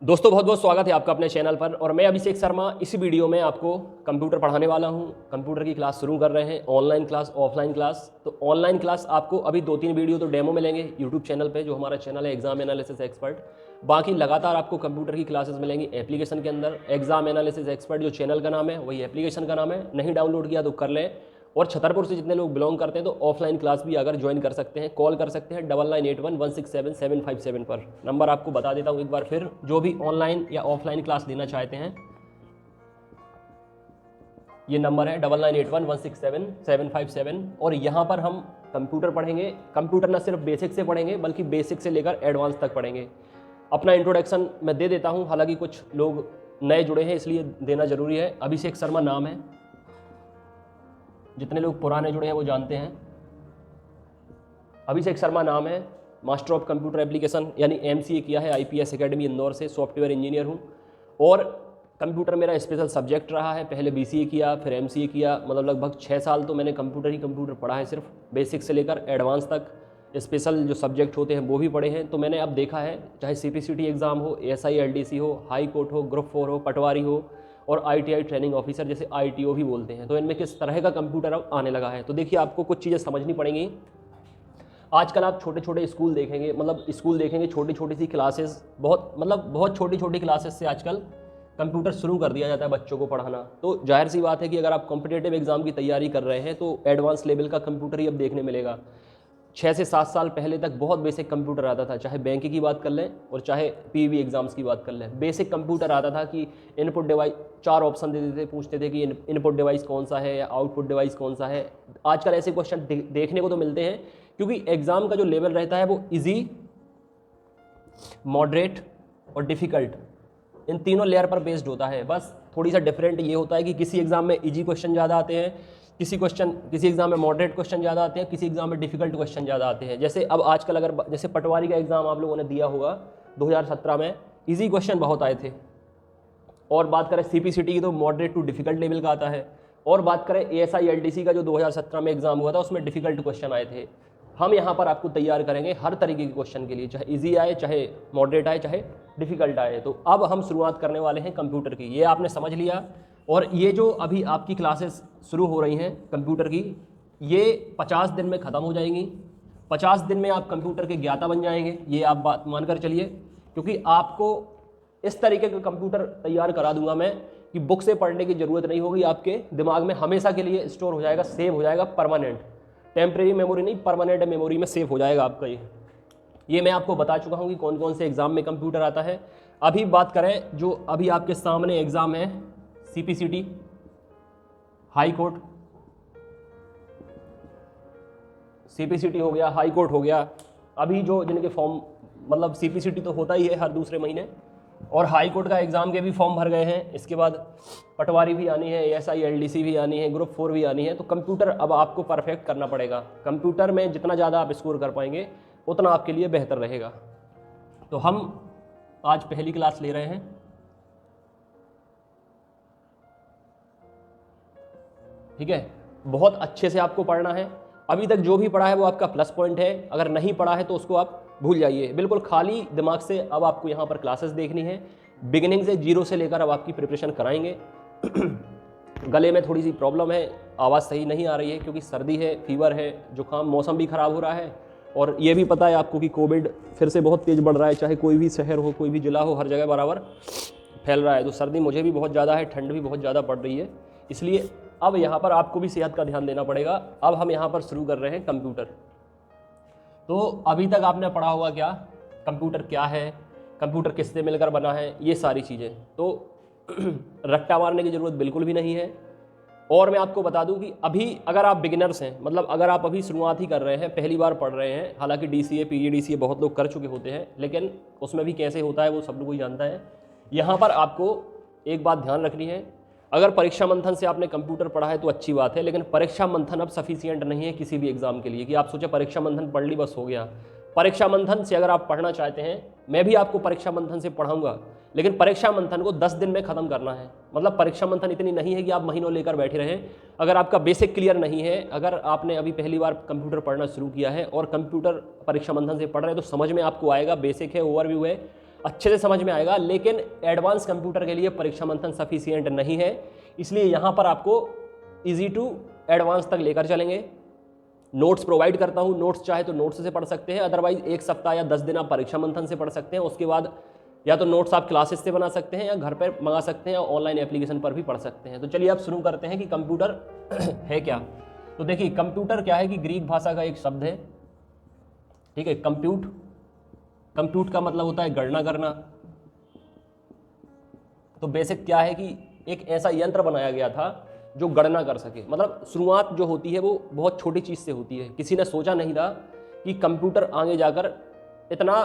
दोस्तों बहुत बहुत स्वागत है आपका अपने चैनल पर। और मैं अभिषेक शर्मा इस वीडियो में आपको कंप्यूटर पढ़ाने वाला हूं। कंप्यूटर की क्लास शुरू कर रहे हैं, ऑनलाइन क्लास, ऑफलाइन क्लास। तो ऑनलाइन क्लास आपको अभी 2-3 वीडियो तो डेमो मिलेंगे यूट्यूब चैनल पे, जो हमारा चैनल है एग्जाम एनालिसिस एक्सपर्ट। बाकी लगातार आपको कंप्यूटर की क्लासेस मिलेंगी एप्लीकेशन के अंदर। एग्जाम एनालिसिस एक्सपर्ट जो चैनल का नाम है वही एप्लीकेशन का नाम है। नहीं डाउनलोड किया तो कर लें। और छतरपुर से जितने लोग बिलोंग करते हैं तो ऑफलाइन क्लास भी अगर ज्वाइन कर सकते हैं, कॉल कर सकते हैं 9981167757 पर। नंबर आपको बता देता हूँ एक बार फिर, जो भी ऑनलाइन या ऑफलाइन क्लास लेना चाहते हैं ये नंबर है 9981167757। और यहाँ पर हम कंप्यूटर पढ़ेंगे। कंप्यूटर ना सिर्फ बेसिक से पढ़ेंगे बल्कि बेसिक से लेकर एडवांस तक पढ़ेंगे। अपना इंट्रोडक्शन मैं दे देता हूँ, हालांकि कुछ लोग नए जुड़े हैं इसलिए देना जरूरी है। अभिषेक शर्मा नाम है, जितने लोग पुराने जुड़े हैं वो जानते हैं। अभिषेक शर्मा नाम है, मास्टर ऑफ कंप्यूटर एप्लीकेशन यानी MCA किया है IPS एकेडमी इंदौर से, सॉफ्टवेयर इंजीनियर हूँ। और कंप्यूटर मेरा स्पेशल सब्जेक्ट रहा है। पहले BCA किया, फिर MCA किया, मतलब लगभग 6 साल तो मैंने कंप्यूटर पढ़ा है, सिर्फ बेसिक से लेकर एडवांस तक। स्पेशल जो सब्जेक्ट होते हैं वो भी पढ़े हैं। तो मैंने अब देखा है, चाहे CPCT एग्ज़ाम हो, ASI LDC हो, हाई कोर्ट हो, ग्रुप 4 हो, पटवारी हो, और ITI ट्रेनिंग ऑफिसर जिसे ITO भी बोलते हैं, तो इनमें किस तरह का कंप्यूटर अब आने लगा है। तो देखिए आपको कुछ चीज़ें समझनी पड़ेंगी। आजकल आप छोटे छोटे स्कूल देखेंगे, छोटी छोटी सी क्लासेस, बहुत छोटी छोटी क्लासेस से आजकल कंप्यूटर शुरू कर दिया जाता है बच्चों को पढ़ाना। तो जाहिर सी बात है कि अगर आप कॉम्पिटिटिव एग्जाम की तैयारी कर रहे हैं तो एडवांस लेवल का कंप्यूटर ही अब देखने मिलेगा। 6 से 7 साल पहले तक बहुत बेसिक कंप्यूटर आता था, चाहे बैंक की बात कर लें और चाहे PV एग्जाम्स की बात कर लें। बेसिक कंप्यूटर आता था कि इनपुट डिवाइस 4 ऑप्शन देते थे, पूछते थे कि इनपुट डिवाइस कौन सा है या आउटपुट डिवाइस कौन सा है। आजकल ऐसे क्वेश्चन देखने को तो मिलते हैं, क्योंकि एग्जाम का जो लेवल रहता है वो इजी, मॉडरेट और डिफ़िकल्ट, इन तीनों लेयर पर बेस्ड होता है। बस थोड़ी सा डिफरेंट ये होता है कि किसी एग्जाम में इजी क्वेश्चन ज़्यादा आते हैं, किसी एग्जाम में मॉडरेट क्वेश्चन ज़्यादा आते हैं, किसी एग्जाम में डिफिकल्ट क्वेश्चन ज़्यादा आते हैं। जैसे अब आजकल अगर जैसे पटवारी का एग्जाम आप लोगों ने दिया होगा 2017 में, इजी क्वेश्चन बहुत आए थे। और बात करें CPCT की तो मॉडरेट टू डिफिकल्ट लेवल का आता है। और बात करें ASI LDC का जो 2017 में एग्जाम हुआ था उसमें डिफिकल्ट क्वेश्चन आए थे। हम यहाँ पर आपको तैयार करेंगे हर तरीके के क्वेश्चन के लिए, चाहे इजी आए, चाहे मॉडरेट आए, चाहे डिफिकल्ट आए। तो अब हम शुरुआत करने वाले हैं कंप्यूटर की, ये आपने समझ लिया। और ये जो अभी आपकी क्लासेस शुरू हो रही हैं कंप्यूटर की, ये 50 दिन में ख़त्म हो जाएंगी। 50 दिन में आप कंप्यूटर के ज्ञाता बन जाएंगे, ये आप बात मानकर चलिए। क्योंकि आपको इस तरीके का कंप्यूटर तैयार करा दूंगा मैं कि बुक से पढ़ने की ज़रूरत नहीं होगी, आपके दिमाग में हमेशा के लिए स्टोर हो जाएगा, सेव हो जाएगा, परमानेंट, टेम्परेरी मेमोरी नहीं, परमानेंट मेमोरी में सेव हो जाएगा आपका। ये मैं आपको बता चुका हूँ कि कौन कौन से एग्ज़ाम में कंप्यूटर आता है। अभी बात करें जो अभी आपके सामने एग्ज़ाम है, CPCT, हाई कोर्ट, CPCT हो गया, हाई कोर्ट हो गया। अभी जो जिनके फॉर्म, मतलब CPCT तो होता ही है हर दूसरे महीने, और हाई कोर्ट का एग्ज़ाम के भी फॉर्म भर गए हैं। इसके बाद पटवारी भी आनी है, ASI LDC भी आनी है, ग्रुप 4 भी आनी है। तो कंप्यूटर अब आपको परफेक्ट करना पड़ेगा। कंप्यूटर में जितना ज़्यादा आप स्कोर कर पाएंगे उतना आपके लिए बेहतर रहेगा। तो हम आज पहली क्लास ले रहे हैं। ठीक है, बहुत अच्छे से आपको पढ़ना है। अभी तक जो भी पढ़ा है वो आपका प्लस पॉइंट है, अगर नहीं पढ़ा है तो उसको आप भूल जाइए। बिल्कुल खाली दिमाग से अब आपको यहाँ पर क्लासेस देखनी है। बिगिनिंग से, जीरो से लेकर अब आपकी प्रिपरेशन कराएंगे। गले में थोड़ी सी प्रॉब्लम है, आवाज़ सही नहीं आ रही है क्योंकि सर्दी है, फीवर है, जुकाम, मौसम भी ख़राब हो रहा है। और ये भी पता है आपको कि कोविड फिर से बहुत तेज़ बढ़ रहा है, चाहे कोई भी शहर हो, कोई भी ज़िला हो, हर जगह बराबर फैल रहा है। तो सर्दी मुझे भी बहुत ज़्यादा है, ठंड भी बहुत ज़्यादा पड़ रही है, इसलिए अब यहाँ पर आपको भी सेहत का ध्यान देना पड़ेगा। अब हम यहाँ पर शुरू कर रहे हैं कंप्यूटर। तो अभी तक आपने पढ़ा होगा क्या, कंप्यूटर क्या है, कंप्यूटर किससे मिलकर बना है, ये सारी चीज़ें। तो रट्टा मारने की ज़रूरत बिल्कुल भी नहीं है। और मैं आपको बता दूं कि अभी अगर आप बिगिनर्स हैं, मतलब अगर आप अभी शुरुआत ही कर रहे हैं, पहली बार पढ़ रहे हैं, हालांकि DCA PGDCA बहुत लोग कर चुके होते हैं, लेकिन उसमें भी कैसे होता है वो सब लोग ही जानता है। यहाँ पर आपको एक बात ध्यान रखनी है, अगर परीक्षा मंथन से आपने कंप्यूटर पढ़ा है तो अच्छी बात है, लेकिन परीक्षा मंथन अब सफिशिएंट नहीं है किसी भी एग्जाम के लिए कि आप सोचे परीक्षा मंथन पढ़ ली बस हो गया। परीक्षा मंथन से अगर आप पढ़ना चाहते हैं, मैं भी आपको परीक्षा मंथन से पढ़ाऊंगा, लेकिन परीक्षा मंथन को 10 दिन में ख़त्म करना है। मतलब परीक्षा मंथन इतनी नहीं है कि आप महीनों लेकर बैठे रहें। अगर आपका बेसिक क्लियर नहीं है, अगर आपने अभी पहली बार कंप्यूटर पढ़ना शुरू किया है और कंप्यूटर परीक्षा मंथन से पढ़ रहे हैं, तो समझ में आपको आएगा, बेसिक है, ओवरव्यू है। अच्छे से समझ में आएगा, लेकिन एडवांस कंप्यूटर के लिए परीक्षा मंथन सफिशिएंट नहीं है, इसलिए यहाँ पर आपको इजी टू एडवांस तक लेकर चलेंगे। नोट्स प्रोवाइड करता हूँ, नोट्स चाहे तो नोट्स से पढ़ सकते हैं, अदरवाइज 1 सप्ताह या 10 दिन आप परीक्षा मंथन से पढ़ सकते हैं। उसके बाद या तो नोट्स आप क्लासेस से बना सकते हैं या घर पर मंगा सकते हैं या ऑनलाइन एप्लीकेशन पर भी पढ़ सकते हैं। तो चलिए अब शुरू करते हैं कि कंप्यूटर है क्या। तो देखिए कंप्यूटर क्या है कि ग्रीक भाषा का एक शब्द है, ठीक है। कंप्यूट का मतलब होता है गणना करना। तो बेसिक क्या है कि एक ऐसा यंत्र बनाया गया था जो गणना कर सके। मतलब शुरुआत जो होती है वो बहुत छोटी चीज़ से होती है। किसी ने सोचा नहीं था कि कंप्यूटर आगे जाकर इतना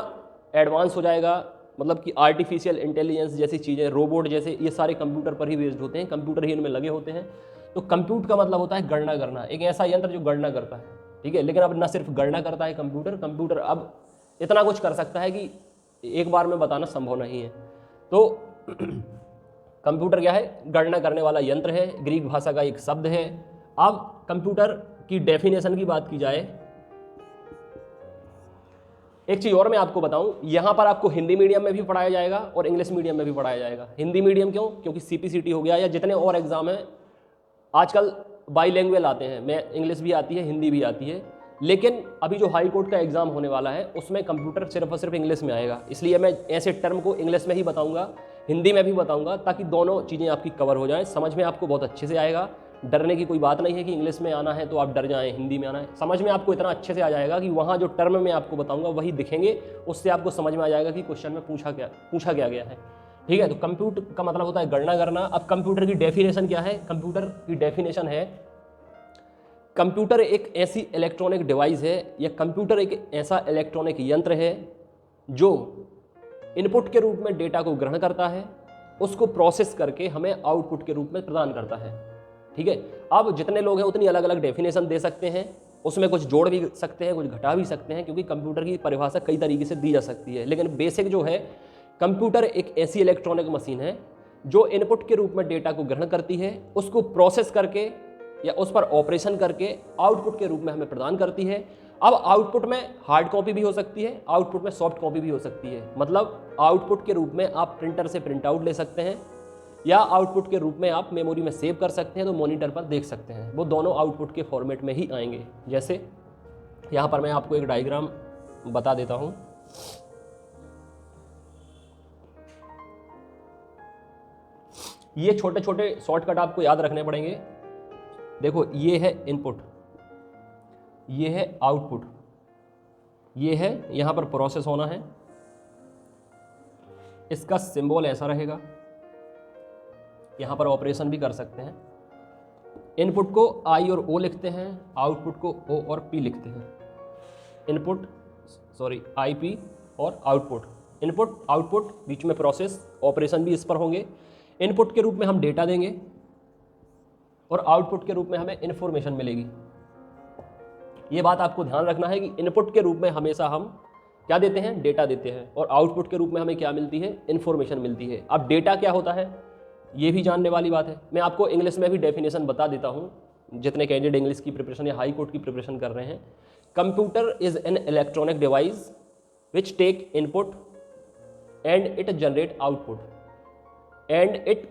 एडवांस हो जाएगा, मतलब कि आर्टिफिशियल इंटेलिजेंस जैसी चीज़ें, रोबोट जैसे, ये सारे कंप्यूटर पर ही बेस्ड होते हैं, कंप्यूटर ही इनमें लगे होते हैं। तो कंप्यूट का मतलब होता है गणना करना, एक ऐसा यंत्र जो गणना करता है, ठीक है। लेकिन अब न सिर्फ गणना करता है कंप्यूटर अब इतना कुछ कर सकता है कि एक बार में बताना संभव नहीं है। तो कंप्यूटर क्या है? गणना करने वाला यंत्र है, ग्रीक भाषा का एक शब्द है। अब कंप्यूटर की डेफिनेशन की बात की जाए, एक चीज़ और मैं आपको बताऊं, यहाँ पर आपको हिंदी मीडियम में भी पढ़ाया जाएगा और इंग्लिश मीडियम में भी पढ़ाया जाएगा। हिंदी मीडियम क्यों? क्योंकि CPCT हो गया या जितने और एग्जाम हैं आजकल बाईलैंग्वेज आते हैं, मैं इंग्लिश भी आती है हिंदी भी आती है। लेकिन अभी जो हाई कोर्ट का एग्जाम होने वाला है उसमें कंप्यूटर सिर्फ और सिर्फ इंग्लिश में आएगा, इसलिए मैं ऐसे टर्म को इंग्लिश में ही बताऊंगा, हिंदी में भी बताऊंगा, ताकि दोनों चीज़ें आपकी कवर हो जाएं। समझ में आपको बहुत अच्छे से आएगा, डरने की कोई बात नहीं है कि इंग्लिश में आना है तो आप डर जाएं, हिंदी में आना है। समझ में आपको इतना अच्छे से आ जाएगा कि वहाँ जो टर्म मैं आपको बताऊंगा वही दिखेंगे, उससे आपको समझ में आ जाएगा कि क्वेश्चन में पूछा क्या गया है, ठीक है। तो कंप्यूट का मतलब होता है गणना करना। अब कंप्यूटर की डेफिनेशन क्या है? कंप्यूटर की डेफिनेशन है, कंप्यूटर एक ऐसी इलेक्ट्रॉनिक डिवाइस है या कंप्यूटर एक ऐसा इलेक्ट्रॉनिक यंत्र है जो इनपुट के रूप में डेटा को ग्रहण करता है, उसको प्रोसेस करके हमें आउटपुट के रूप में प्रदान करता है, ठीक है। अब जितने लोग हैं उतनी अलग अलग डेफिनेशन दे सकते हैं, उसमें कुछ जोड़ भी सकते हैं, कुछ घटा भी सकते हैं, क्योंकि कंप्यूटर की परिभाषा कई तरीके से दी जा सकती है। लेकिन बेसिक जो है, कंप्यूटर एक ऐसी इलेक्ट्रॉनिक मशीन है जो इनपुट के रूप में डेटा को ग्रहण करती है, उसको प्रोसेस करके या उस पर ऑपरेशन करके आउटपुट के रूप में हमें प्रदान करती है। अब आउटपुट में हार्ड कॉपी भी हो सकती है, आउटपुट में सॉफ्ट कॉपी भी हो सकती है। मतलब आउटपुट के रूप में आप प्रिंटर से प्रिंट आउट ले सकते हैं या आउटपुट के रूप में आप मेमोरी में सेव कर सकते हैं, तो मॉनिटर पर देख सकते हैं। वो दोनों आउटपुट के फॉर्मेट में ही आएंगे। जैसे यहाँ पर मैं आपको एक डायग्राम बता देता हूँ। ये छोटे छोटे शॉर्टकट आपको याद रखने पड़ेंगे। देखो, ये है इनपुट, ये है आउटपुट, ये है यहाँ पर प्रोसेस होना है, इसका सिंबल ऐसा रहेगा, यहाँ पर ऑपरेशन भी कर सकते हैं। इनपुट को I और O लिखते हैं, आउटपुट को O और P लिखते हैं। IP और आउटपुट, इनपुट आउटपुट, बीच में प्रोसेस, ऑपरेशन भी इस पर होंगे। इनपुट के रूप में हम डेटा देंगे और आउटपुट के रूप में हमें इन्फॉर्मेशन मिलेगी। ये बात आपको ध्यान रखना है कि इनपुट के रूप में हमेशा हम क्या देते हैं? डेटा देते हैं, और आउटपुट के रूप में हमें क्या मिलती है? इन्फॉर्मेशन मिलती है। अब डेटा क्या होता है ये भी जानने वाली बात है। मैं आपको इंग्लिश में भी डेफिनेशन बता देता हूँ, जितने कैंडिडेट इंग्लिश की प्रिपरेशन या हाई कोर्ट की प्रिपरेशन कर रहे हैं। Computer is an electronic device which take input and it generate output, and it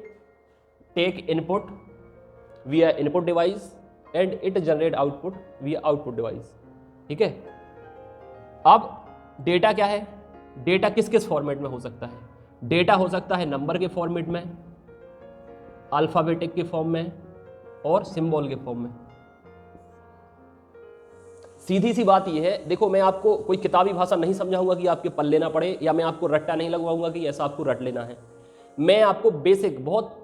take input via input device and it generate output via output device, ठीक है। अब data क्या है? डेटा किस किस फॉर्मेट में हो सकता है? डेटा हो सकता है नंबर के फॉर्मेट में, अल्फाबेटिक के फॉर्म में और सिंबल के फॉर्म में। सीधी सी बात यह है, देखो मैं आपको कोई किताबी भाषा नहीं समझाऊंगा कि आपके पल्ले ना पड़े, या मैं आपको रट्टा नहीं लगवाऊंगा कि ऐसा आपको रट लेना है। मैं आपको बेसिक, बहुत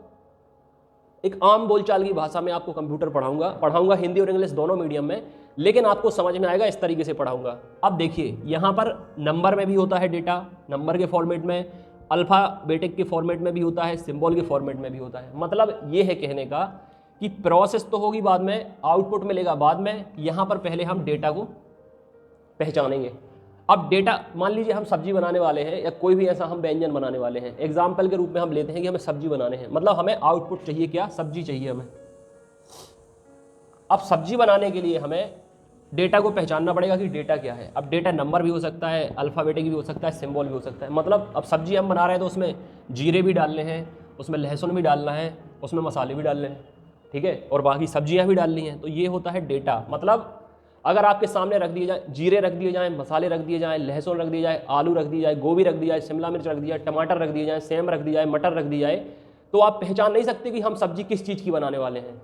एक आम बोलचाल की भाषा में आपको कंप्यूटर पढ़ाऊंगा हिंदी और इंग्लिश दोनों मीडियम में, लेकिन आपको समझ में आएगा इस तरीके से पढ़ाऊंगा। अब देखिए, यहाँ पर नंबर में भी होता है डेटा, नंबर के फॉर्मेट में, अल्फाबेटिक के फॉर्मेट में भी होता है, सिंबल के फॉर्मेट में भी होता है। मतलब ये है कहने का कि प्रोसेस तो होगी बाद में, आउटपुट मिलेगा बाद में, यहाँ पर पहले हम डेटा को पहचानेंगे। अब डेटा, मान लीजिए हम सब्जी बनाने वाले हैं या कोई भी ऐसा हम व्यंजन बनाने वाले हैं, एग्जाम्पल के रूप में हम लेते हैं कि हमें सब्जी बनाने हैं, मतलब हमें आउटपुट चाहिए क्या? सब्जी चाहिए हमें। अब सब्जी बनाने के लिए हमें डेटा को पहचानना पड़ेगा कि डेटा क्या है। अब डेटा नंबर भी हो सकता है, अल्फ़ाबेटिक भी हो सकता है, सिंबल भी हो सकता है। मतलब अब सब्जी हम बना रहे हैं तो उसमें जीरे भी डालने हैं, उसमें लहसुन भी डालना है, उसमें मसाले भी डालने हैं, ठीक है, और बाकी सब्जियां भी डालनी हैं। तो ये होता है डेटा। मतलब अगर आपके सामने रख दिए जाए, जीरे रख दिए जाएँ, मसाले रख दिए जाएँ, लहसुन रख दिया जाए, आलू रख दिया जाए, गोभी रख दिया जाए, शिमला मिर्च रख दिया जाए, टमाटर रख दिए जाए, सेम रख दिया जाए, मटर रख दिया जाए, तो आप पहचान नहीं सकते कि हम सब्जी किस चीज़ की बनाने वाले हैं।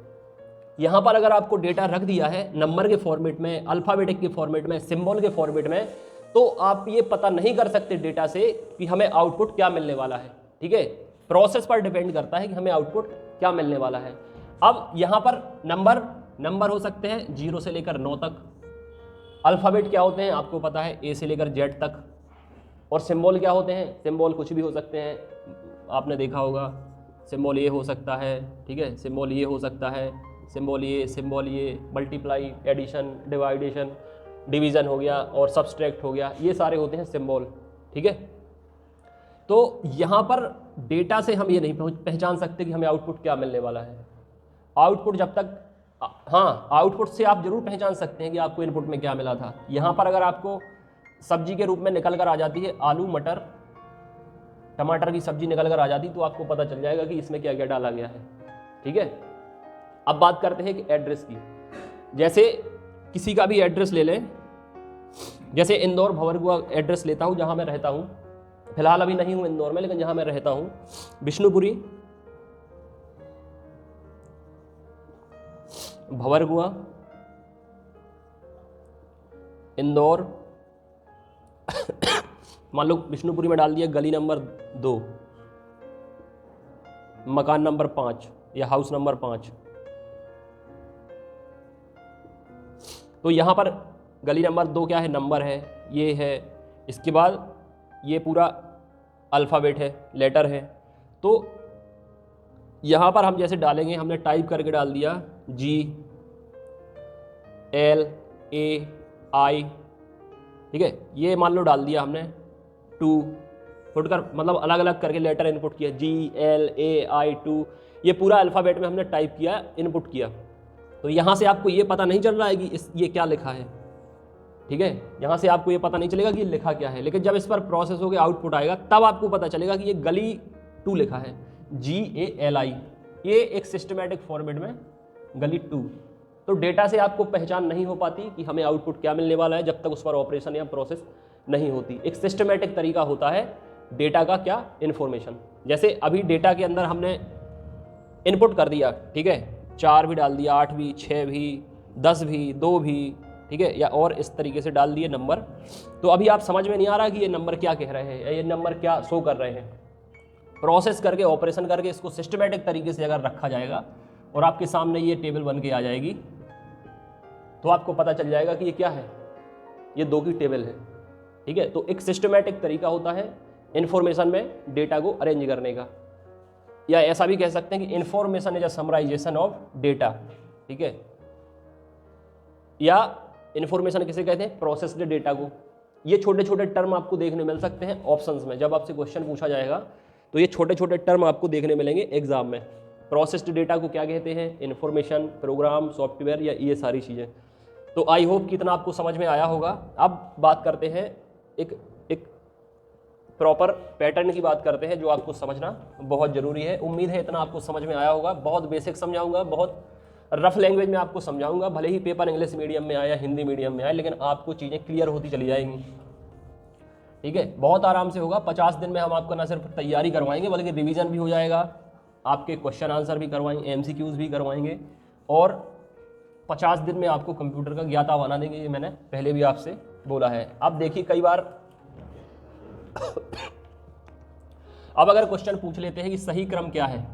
यहाँ पर अगर आपको डेटा रख दिया है नंबर के फॉर्मेट में, अल्फ़ाबेटिक के फॉर्मेट में, सिंबल के फॉर्मेट में, तो आप ये पता नहीं कर सकते डेटा से कि हमें आउटपुट क्या मिलने वाला है, ठीक है। प्रोसेस पर डिपेंड करता है कि हमें आउटपुट क्या मिलने वाला है। अब यहाँ पर नंबर हो सकते हैं 0 से लेकर 9 तक। अल्फ़ाबेट क्या होते हैं आपको पता है, ए से लेकर जेड तक। और सिंबल क्या होते हैं, सिंबल कुछ भी हो सकते हैं, आपने देखा होगा, सिंबल ये हो सकता है, ठीक है, सिंबल ये हो सकता है, सिंबल ये, मल्टीप्लाई, एडिशन, डिवीज़न हो गया और सब्सट्रैक्ट हो गया, ये सारे होते हैं सिंबल, ठीक है। तो यहाँ पर डेटा से हम ये नहीं पहचान सकते कि हमें आउटपुट क्या मिलने वाला है। आउटपुट जब तक, हाँ, आउटपुट से आप जरूर पहचान सकते हैं कि आपको इनपुट में क्या मिला था। यहाँ पर अगर आपको सब्जी के रूप में निकल कर आ जाती है आलू मटर टमाटर की सब्जी निकल कर आ जाती, तो आपको पता चल जाएगा कि इसमें क्या क्या डाला गया है, ठीक है। अब बात करते हैं कि एड्रेस की। जैसे किसी का भी एड्रेस ले लें, जैसे इंदौर भंवरगुआ एड्रेस लेता हूँ जहाँ मैं रहता हूँ, फिलहाल अभी नहीं हूँ इंदौर में, लेकिन जहाँ मैं रहता हूँ विष्णुपुरी, भंवरगुआ, इंदौर। मान लो विष्णुपुरी में डाल दिया गली नंबर 2, मकान नंबर 5 या हाउस नंबर 5। तो यहाँ पर गली नंबर 2 क्या है, नंबर है, ये है, इसके बाद ये पूरा अल्फ़ाबेट है, लेटर है। तो यहाँ पर हम जैसे डालेंगे, हमने टाइप करके डाल दिया GLAI, ठीक है, ये मान लो डाल दिया हमने 2, फुटकर मतलब अलग अलग करके लेटर इनपुट किया, GLAI 2, ये पूरा अल्फ़ाबेट में हमने टाइप किया, इनपुट किया। तो यहाँ से आपको ये पता नहीं चल रहा है कि ये क्या लिखा है, ठीक है, यहाँ से आपको ये पता नहीं चलेगा कि ये लिखा क्या है। लेकिन जब इस पर प्रोसेस हो के आउटपुट आएगा तब आपको पता चलेगा कि ये गली 2 लिखा है, GALI, ये एक सिस्टमैटिक फॉर्मेट में गली 2। तो डेटा से आपको पहचान नहीं हो पाती कि हमें आउटपुट क्या मिलने वाला है जब तक उस पर ऑपरेशन या प्रोसेस नहीं होती। एक सिस्टमैटिक तरीका होता है डेटा का, क्या, इन्फॉर्मेशन। जैसे अभी डेटा के अंदर हमने इनपुट कर दिया, ठीक है, 4 भी डाल दिया, 8 भी, 6 भी, 10 भी, 2 भी, ठीक है, या और इस तरीके से डाल दिए नंबर। तो अभी आप समझ में नहीं आ रहा कि ये नंबर क्या कह रहे हैं या ये नंबर क्या शो कर रहे हैं। प्रोसेस करके, ऑपरेशन करके इसको सिस्टमैटिक तरीके से अगर रखा जाएगा और आपके सामने ये टेबल बन के आ जाएगी, तो आपको पता चल जाएगा कि ये क्या है, ये 2 की टेबल है, ठीक है। तो एक सिस्टमैटिक तरीका होता है इन्फॉर्मेशन में डेटा को अरेंज करने का, या ऐसा भी कह सकते हैं कि information is a summarisation of data, ठीक है। या इन्फॉर्मेशन किसे कहते हैं, प्रोसेस्ड डेटा को। ये छोटे छोटे टर्म आपको देखने मिल सकते हैं ऑप्शंस में, जब आपसे क्वेश्चन पूछा जाएगा तो ये छोटे छोटे टर्म आपको देखने मिलेंगे एग्जाम में। प्रोसेस्ड डेटा को क्या कहते हैं, इन्फॉर्मेशन, प्रोग्राम, सॉफ्टवेयर, या ये सारी चीज़ें। तो आई होप कितना आपको समझ में आया होगा। अब बात करते हैं एक प्रॉपर पैटर्न की बात करते हैं जो आपको समझना बहुत ज़रूरी है। उम्मीद है इतना आपको समझ में आया होगा। बहुत बेसिक समझाऊंगा, बहुत रफ लैंग्वेज में आपको समझाऊंगा, भले ही पेपर इंग्लिश मीडियम में आया, हिंदी मीडियम में आए, लेकिन आपको चीज़ें क्लियर होती चली जाएंगी, ठीक है। बहुत आराम से होगा। 50 दिन में हम आपको न सिर्फ तैयारी करवाएंगे बल्कि रिवीजन भी हो जाएगा, आपके क्वेश्चन आंसर भी करवाएंगे, MCQs भी करवाएंगे, और 50 दिन में आपको कंप्यूटर का ज्ञाता बना देंगे। ये मैंने पहले भी आपसे बोला है। अब देखिए, कई बार अब अगर क्वेश्चन पूछ लेते हैं कि सही क्रम क्या है,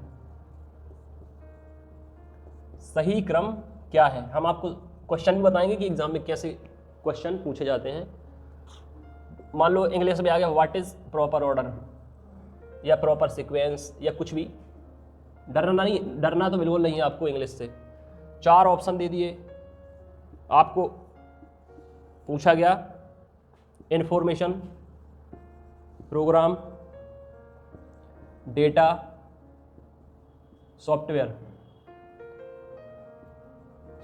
सही क्रम क्या है, हम आपको क्वेश्चन भी बताएंगे कि एग्जाम में कैसे क्वेश्चन पूछे जाते हैं। मान लो इंग्लिश में आ गया व्हाट इज प्रॉपर ऑर्डर या प्रॉपर सीक्वेंस या कुछ भी, डरना तो बिल्कुल नहीं है आपको इंग्लिश से। 4 ऑप्शन दे दिए आपको, पूछा गया information, program, data, software.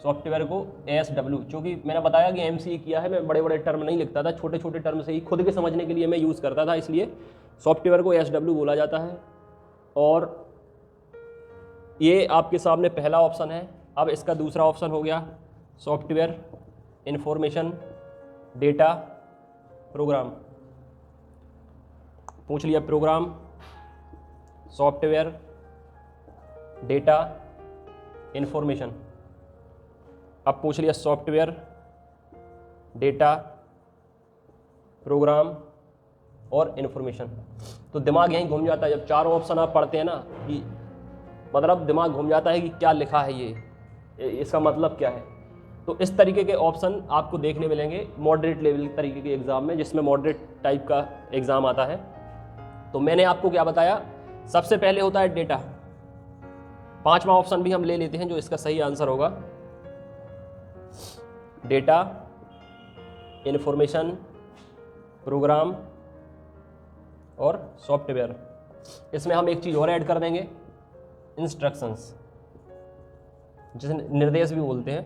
Software को ASW, क्योंकि मैंने बताया कि MCA किया है, मैं बड़े बड़े टर्म नहीं लिखता था, छोटे छोटे टर्म से ही खुद के समझने के लिए मैं यूज़ करता था, इसलिए सॉफ्टवेयर को ASW बोला जाता है। और ये आपके सामने पहला ऑप्शन है। अब इसका दूसरा ऑप्शन हो गया सॉफ्टवेयर इंफॉर्मेशन डेटा प्रोग्राम। पूछ लिया प्रोग्राम, सॉफ्टवेयर, डेटा, इंफॉर्मेशन। अब पूछ लिया सॉफ्टवेयर, डेटा, प्रोग्राम और इंफॉर्मेशन। तो दिमाग यहीं घूम जाता है जब चारों ऑप्शन आप पढ़ते हैं ना, कि मतलब दिमाग घूम जाता है कि क्या लिखा है ये, इसका मतलब क्या है। तो इस तरीके के ऑप्शन आपको देखने मिलेंगे मॉडरेट लेवल तरीके के एग्जाम में, जिसमें मॉडरेट टाइप का एग्जाम आता है। तो मैंने आपको क्या बताया, सबसे पहले होता है डेटा। पांचवा ऑप्शन भी हम ले लेते हैं जो इसका सही आंसर होगा, डेटा, इंफॉर्मेशन, प्रोग्राम और सॉफ्टवेयर। इसमें हम एक चीज़ और ऐड कर देंगे, इंस्ट्रक्शंस, जिसे निर्देश भी बोलते हैं,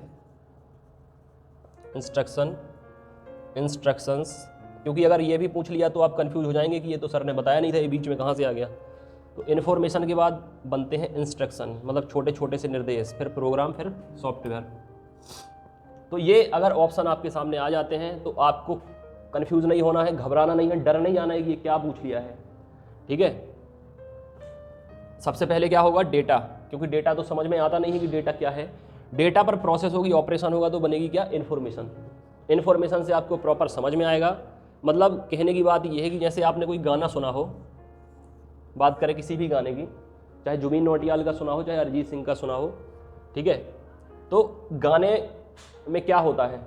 इंस्ट्रक्शंस। क्योंकि अगर ये भी पूछ लिया तो आप कंफ्यूज हो जाएंगे कि ये तो सर ने बताया नहीं था, ये बीच में कहाँ से आ गया। तो इन्फॉर्मेशन के बाद बनते हैं इंस्ट्रक्शन, मतलब छोटे छोटे से निर्देश, फिर प्रोग्राम, फिर सॉफ्टवेयर। तो ये अगर ऑप्शन आपके सामने आ जाते हैं तो आपको कंफ्यूज नहीं होना है, घबराना नहीं है, डर नहीं आना है कि ये क्या पूछ लिया है। ठीक है, सबसे पहले क्या होगा, डेटा। क्योंकि डेटा तो समझ में आता नहीं है कि डेटा क्या है। डेटा पर प्रोसेस होगी, ऑपरेशन होगा, तो बनेगी क्या, इन्फॉर्मेशन। इन्फॉर्मेशन से आपको प्रॉपर समझ में आएगा। मतलब कहने की बात यह है कि जैसे आपने कोई गाना सुना हो, बात करें किसी भी गाने की, चाहे जुबिन नौटियाल का सुना हो, चाहे अरिजीत सिंह का सुना हो, ठीक है, तो गाने में क्या होता है,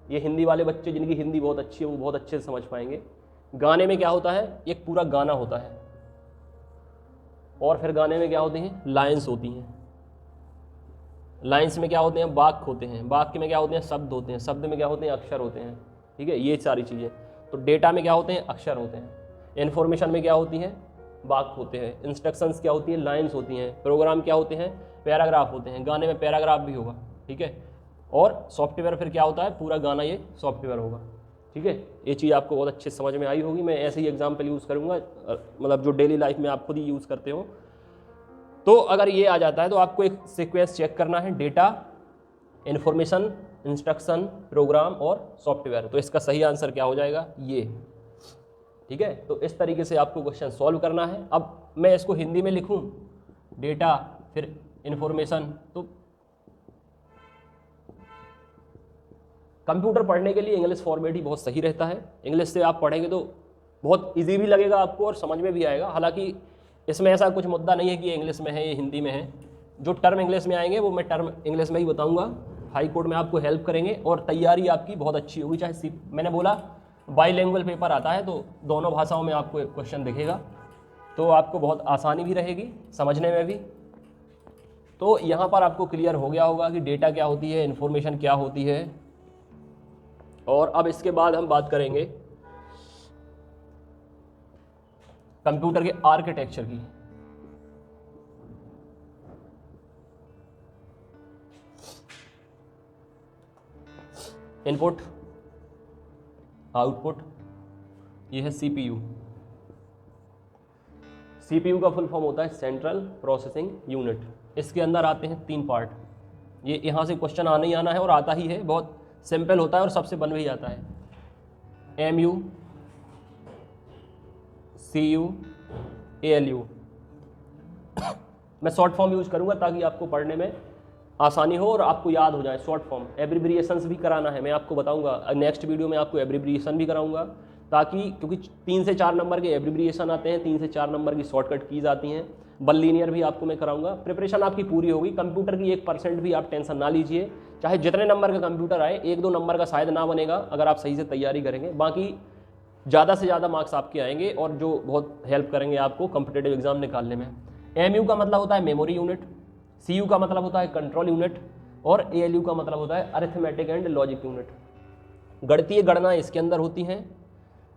ये हिंदी वाले बच्चे जिनकी हिंदी बहुत अच्छी है वो बहुत अच्छे से समझ पाएंगे। गाने में क्या होता है, एक पूरा गाना होता है, और फिर गाने में क्या होते हैं, लाइन्स होती हैं। लाइन्स में क्या होते हैं, वाक्य होते हैं। वाक्य में क्या होते हैं, शब्द होते हैं। शब्द में क्या होते हैं, अक्षर होते हैं। ठीक है, ये सारी चीज़ें। तो डेटा में क्या होते हैं, अक्षर होते हैं। इन्फॉर्मेशन में क्या होती हैं, वाक्य होते हैं। इंस्ट्रक्शंस क्या होती हैं, लाइन्स होती हैं। प्रोग्राम क्या होते हैं, पैराग्राफ होते हैं। गाने में पैराग्राफ भी होगा। ठीक है, और सॉफ्टवेयर फिर क्या होता है, पूरा गाना ये सॉफ्टवेयर होगा। ठीक है, ये चीज़ आपको बहुत अच्छे समझ में आई होगी। मैं ऐसे ही एग्जाम्पल यूज़ करूँगा, मतलब जो डेली लाइफ में आप खुद ही यूज़ करते हो। तो अगर ये आ जाता है तो आपको एक सीक्वेंस चेक करना है, डेटा, इन्फॉर्मेशन, इंस्ट्रक्शन, प्रोग्राम और सॉफ्टवेयर। तो इसका सही आंसर क्या हो जाएगा, ये। ठीक है, तो इस तरीके से आपको क्वेश्चन सॉल्व करना है। अब मैं इसको हिंदी में लिखूं, डेटा फिर इन्फॉर्मेशन, तो कंप्यूटर पढ़ने के लिए इंग्लिश फॉर्मेट ही बहुत सही रहता है। इंग्लिश से आप पढ़ेंगे तो बहुत इजी भी लगेगा आपको और समझ में भी आएगा। हालांकि इसमें ऐसा कुछ मुद्दा नहीं है कि ये इंग्लिश में है, ये हिंदी में है। जो टर्म इंग्लिश में आएंगे वो मैं टर्म इंग्लिश में ही बताऊंगा। हाई कोर्ट में आपको हेल्प करेंगे और तैयारी आपकी बहुत अच्छी होगी। चाहे मैंने बोला बाईलैंग्वेज पेपर आता है तो दोनों भाषाओं में आपको एक क्वेश्चन दिखेगा, तो आपको बहुत आसानी भी रहेगी समझने में भी। तो यहाँ पर आपको क्लियर हो गया होगा कि डेटा क्या होती है, इन्फॉर्मेशन क्या होती है। और अब इसके बाद हम बात करेंगे कंप्यूटर के आर्किटेक्चर की। इनपुट, आउटपुट, ये है सीपीयू। सीपीयू का फुल फॉर्म होता है सेंट्रल प्रोसेसिंग यूनिट। इसके अंदर आते हैं 3 पार्ट। ये यहाँ से क्वेश्चन आना ही आना है और आता ही है, बहुत सिंपल होता है और सबसे बन भी जाता है। MU, CU, ALU. मैं शॉर्ट फॉर्म यूज करूँगा ताकि आपको पढ़ने में आसानी हो और आपको याद हो जाए। शॉर्ट फॉर्म, एब्रिविएशंस भी कराना है, मैं आपको बताऊंगा नेक्स्ट वीडियो में, आपको एब्रिविएशन भी कराऊंगा, ताकि क्योंकि 3 से 4 नंबर के एब्रिविएशन आते हैं, 3 से 4 नंबर की शॉर्टकट कीज आती हैं। बल लीनियर भी आपको मैं कराऊंगा। प्रिपरेशन आपकी पूरी होगी। कंप्यूटर की 1% भी आप टेंशन ना लीजिए, चाहे जितने नंबर का कंप्यूटर आए, 1-2 नंबर का शायद ना बनेगा अगर आप सही से तैयारी करेंगे। बाकी ज़्यादा से ज़्यादा मार्क्स आपके आएंगे और जो बहुत हेल्प करेंगे आपको कॉम्पिटिटिव एग्जाम निकालने में। एमयू का मतलब होता है मेमोरी यूनिट, सीयू का मतलब होता है कंट्रोल यूनिट और एएलयू का मतलब होता है अरिथमेटिक एंड लॉजिक यूनिट। गणितीय गणना इसके अंदर होती हैं,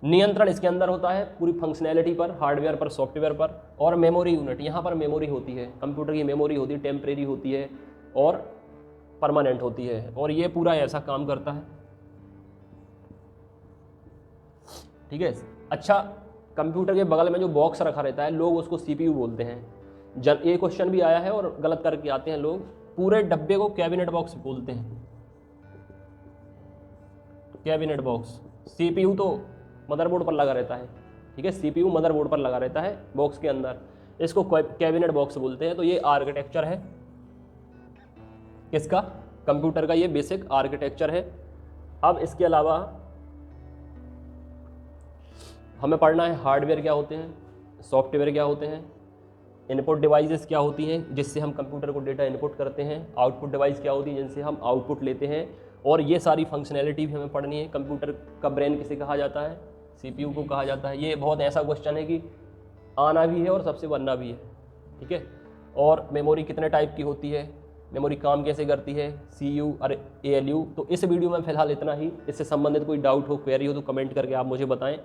नियंत्रण इसके अंदर होता है पूरी फंक्शनैलिटी पर, हार्डवेयर पर, सॉफ्टवेयर पर। और मेमोरी यूनिट, यहाँ पर मेमोरी होती है, कंप्यूटर की मेमोरी होती है, टेम्परेरी होती है और परमानेंट होती है और ये पूरा ऐसा काम करता है। ठीक है। अच्छा, कंप्यूटर के बगल में जो बॉक्स रखा रहता है लोग उसको सीपीयू बोलते हैं। ये क्वेश्चन भी आया है और गलत करके आते हैं लोग, पूरे डब्बे को कैबिनेट बॉक्स बोलते हैं। कैबिनेट बॉक्स, सीपीयू तो मदरबोर्ड पर लगा रहता है, ठीक है, सीपीयू मदरबोर्ड पर लगा रहता है बॉक्स के अंदर, इसको कैबिनेट बॉक्स बोलते हैं। तो ये आर्किटेक्चर है किसका, कंप्यूटर का, ये बेसिक आर्किटेक्चर है। अब इसके अलावा हमें पढ़ना है हार्डवेयर क्या होते हैं, सॉफ्टवेयर क्या होते हैं, इनपुट डिवाइसेस क्या होती हैं जिससे हम कंप्यूटर को डेटा इनपुट करते हैं, आउटपुट डिवाइस क्या होती है जिनसे हम आउटपुट लेते हैं, और ये सारी फंक्शनैलिटी भी हमें पढ़नी है। कंप्यूटर का ब्रेन किसे कहा जाता है, सीपीयू को कहा जाता है। ये बहुत ऐसा क्वेश्चन है कि आना भी है और सबसे बनना भी है, ठीक है। और मेमोरी कितने टाइप की होती है, मेमोरी काम कैसे करती है, CU और ALU। तो इस वीडियो में फ़िलहाल इतना ही। इससे संबंधित कोई डाउट हो, क्वेरी हो तो कमेंट करके आप मुझे बताएं।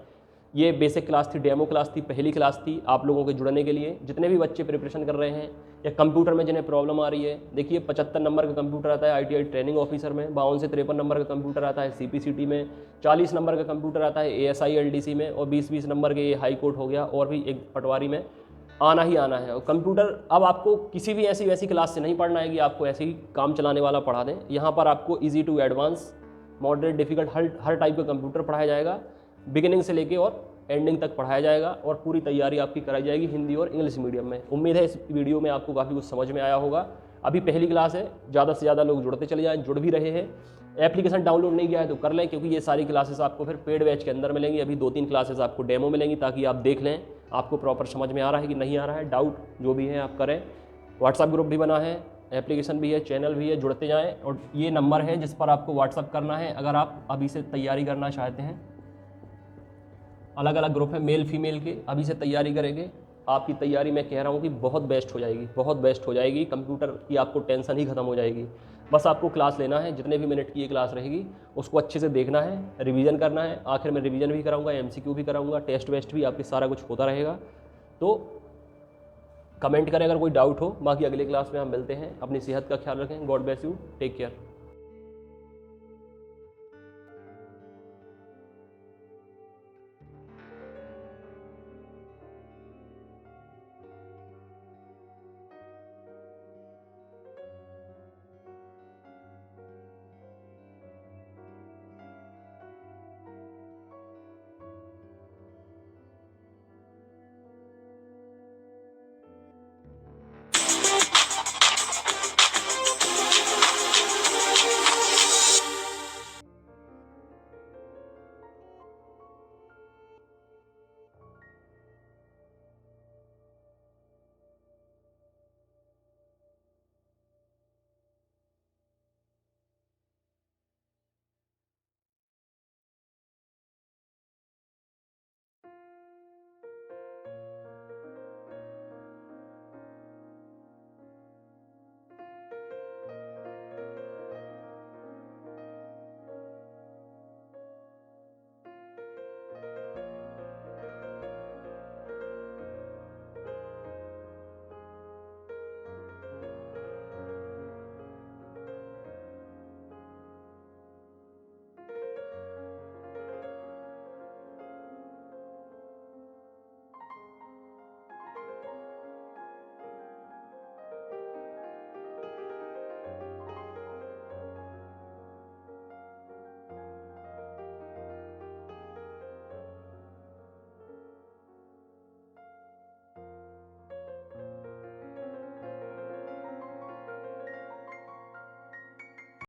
ये बेसिक क्लास थी, डेमो क्लास थी, पहली क्लास थी आप लोगों के जुड़ने के लिए। जितने भी बच्चे प्रिपरेशन कर रहे हैं या कंप्यूटर में जिन्हें प्रॉब्लम आ रही है, देखिए 75 नंबर का कंप्यूटर आता है ITI ट्रेनिंग ऑफिसर में, 52 से 53 नंबर का कंप्यूटर आता है CPCT में, 40 नंबर का कंप्यूटर आता है ASI LDC में, और 20-20 नंबर के ये हाई कोर्ट हो गया, और भी एक पटवारी में आना ही आना है। और कंप्यूटर अब आपको किसी भी ऐसी वैसी क्लास से नहीं पढ़ना है कि आपको ऐसे ही काम चलाने वाला पढ़ा दें। यहाँ पर आपको easy to advance, moderate, difficult हर टाइप का कंप्यूटर पढ़ाया जाएगा, बिगिनिंग से लेके और एंडिंग तक पढ़ाया जाएगा, और पूरी तैयारी आपकी कराई जाएगी हिंदी और इंग्लिश मीडियम में। उम्मीद है इस वीडियो में आपको काफ़ी कुछ समझ में आया होगा। अभी पहली क्लास है, ज़्यादा से ज़्यादा लोग जुड़ते चले जाएं, जुड़ भी रहे हैं। एप्लीकेशन डाउनलोड नहीं किया है तो कर लें, क्योंकि ये सारी क्लासेस आपको फिर पेड बैच के अंदर मिलेंगी। अभी 2-3 क्लासेस आपको डेमो मिलेंगी, ताकि आप देख लें आपको प्रॉपर समझ में आ रहा है कि नहीं आ रहा है। डाउट जो भी है आप करें। व्हाट्सएप ग्रुप भी बना है, एप्लीकेशन भी है, चैनल भी है, जुड़ते जाएँ। और ये नंबर है जिस पर आपको व्हाट्सएप करना है अगर आप अभी से तैयारी करना चाहते हैं। अलग अलग ग्रुप है मेल फीमेल के, अभी से तैयारी करेंगे। आपकी तैयारी मैं कह रहा हूँ कि बहुत बेस्ट हो जाएगी, बहुत बेस्ट हो जाएगी। कंप्यूटर की आपको टेंशन ही खत्म हो जाएगी। बस आपको क्लास लेना है, जितने भी मिनट की ये क्लास रहेगी उसको अच्छे से देखना है, रिवीजन करना है। आखिर में रिवीजन भी कराऊंगा, MCQ भी कराऊंगा, टेस्ट वेस्ट भी, आपके सारा कुछ होता रहेगा। तो कमेंट करें अगर कोई डाउट हो। बाकी अगली क्लास में हम मिलते हैं। अपनी सेहत का ख्याल रखें। God bless you, take care.